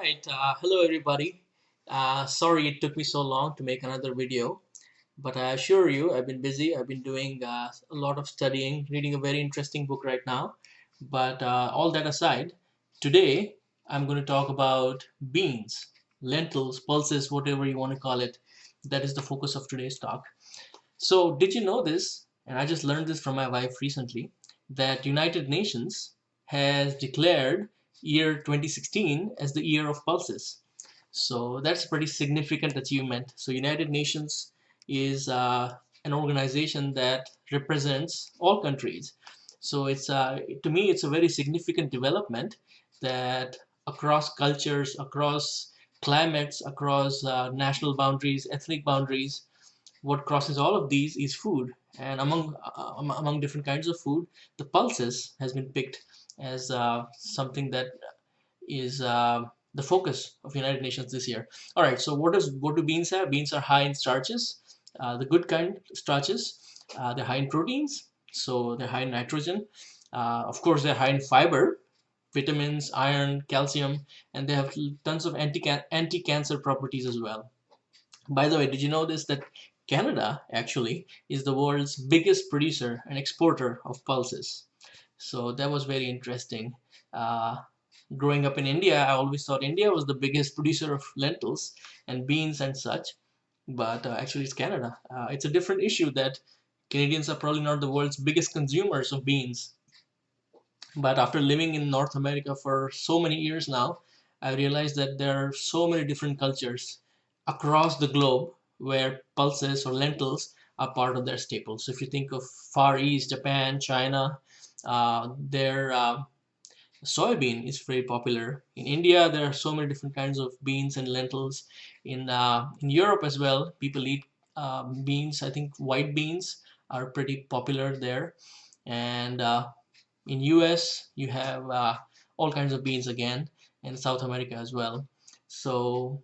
right. Hello, everybody. Sorry it took me so long to make another video, but I assure you, I've been busy. I've been doing a lot of studying, reading a very interesting book right now. But all that aside, today I'm going to talk about beans, lentils, pulses, whatever you want to call it. That is the focus of today's talk. So, did you know this? And I just learned this from my wife recently that United Nations has declared year 2016 as the year of pulses. So that's a pretty significant achievement. So United Nations is an organization that represents all countries. So it's to me it's a very significant development that across cultures, across climates, across national boundaries, ethnic boundaries, what crosses all of these is food. And among different kinds of food, the pulses has been picked as something that is the focus of United Nations this year. All right, so what do beans have? Beans are high in starches, the good kind starches. They're high in proteins, so they're high in nitrogen. Of course, they're high in fiber, vitamins, iron, calcium, and they have tons of anti-cancer properties as well. By the way, did you know this that Canada actually is the world's biggest producer and exporter of pulses? So that was very interesting. Uh, Growing up in India, I always thought India was the biggest producer of lentils and beans and such, but actually it's Canada. It's a different issue that Canadians are probably not the world's biggest consumers of beans. But after living in North America for so many years now, I realized that there are so many different cultures across the globe where pulses or lentils are part of their staples. So if you think of Far East, Japan, China, their soybean is very popular. In India, there are so many different kinds of beans and lentils. In Europe as well, people eat beans. I think white beans are pretty popular there. And in US, you have all kinds of beans again, and South America as well. So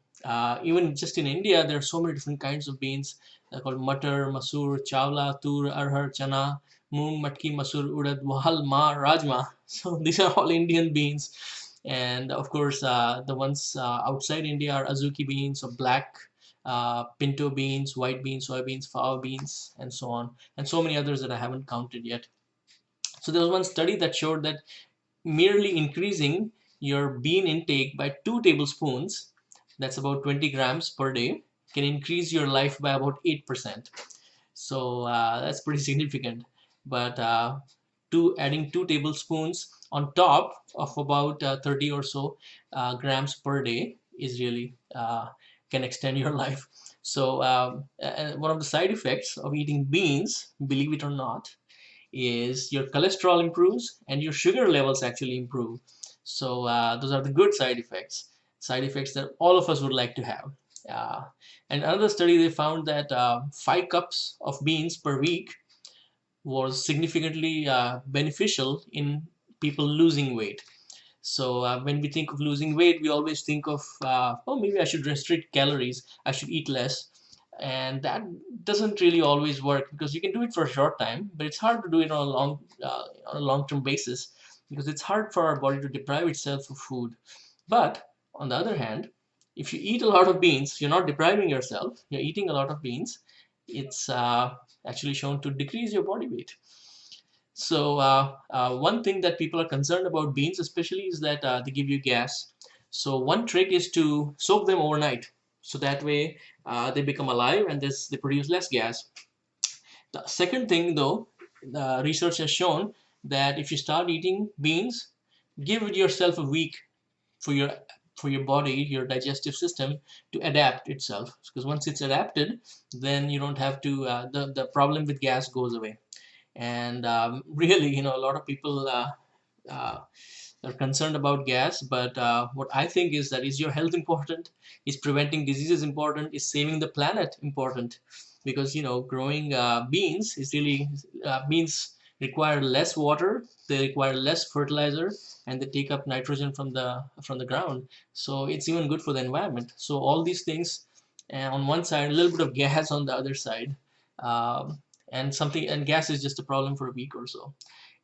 even just in India, there are so many different kinds of beans. They're called matar, masoor, chawla, tur, arhar, chana, moong, matki, masoor, urad, wahal, ma, rajma. So these are all Indian beans. And of course, the ones outside India are azuki beans or black pinto beans, white beans, soybeans, fava beans, and so on, and so many others that I haven't counted yet. So there was one study that showed that merely increasing your bean intake by 2 tablespoons, that's about 20 grams per day, can increase your life by about 8%. So that's pretty significant. But adding 2 tablespoons on top of about 30 or so grams per day is really can extend your life. So one of the side effects of eating beans, believe it or not, is your cholesterol improves and your sugar levels actually improve. So those are the good side effects that all of us would like to have. Uh, and another study, they found that 5 cups of beans per week was significantly beneficial in people losing weight. So when we think of losing weight, we always think of, oh, maybe I should restrict calories, I should eat less. And that doesn't really always work because you can do it for a short time, but it's hard to do it on a long-term basis because it's hard for our body to deprive itself of food. But on the other hand, if you eat a lot of beans, you're not depriving yourself, you're eating a lot of beans, it's actually shown to decrease your body weight. So one thing that people are concerned about beans especially is that they give you gas. So one trick is to soak them overnight. So that way they become alive and they produce less gas. The second thing though, the research has shown that if you start eating beans, give yourself a week for your body, your digestive system to adapt itself. Because once it's adapted, then you don't have to, the problem with gas goes away. And really, a lot of people uh, are concerned about gas, but what I think is that, is your health important, is preventing diseases important, is saving the planet important? Because growing beans is really beans require less water, they require less fertilizer, and they take up nitrogen from the ground, so it's even good for the environment. So all these things, on one side, a little bit of gas on the other side, um, and gas is just a problem for a week or so.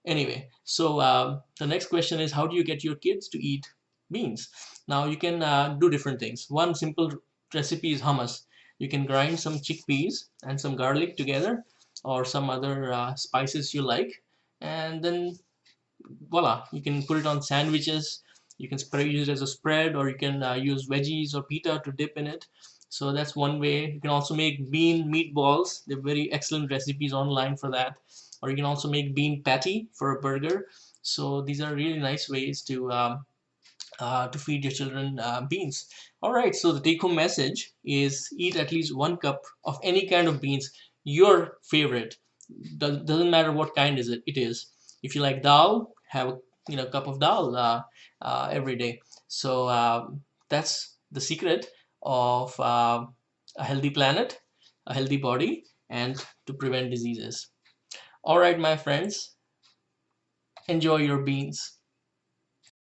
Anyway, so the next question is, how do you get your kids to eat beans? Now you can do different things. One simple recipe is hummus. You can grind some chickpeas and some garlic together, or some other spices you like, and then voila, you can put it on sandwiches. You can use it as a spread, or you can use veggies or pita to dip in it. So that's one way. You can also make bean meatballs. They're very excellent recipes online for that. Or you can also make bean patty for a burger. So these are really nice ways to feed your children beans. All right, so the take home message is eat at least 1 cup of any kind of beans, your favorite. Doesn't matter what kind it is. If you like dal, have a cup of dal every day. So that's the secret of a healthy planet, a healthy body, and to prevent diseases. All right, my friends, enjoy your beans.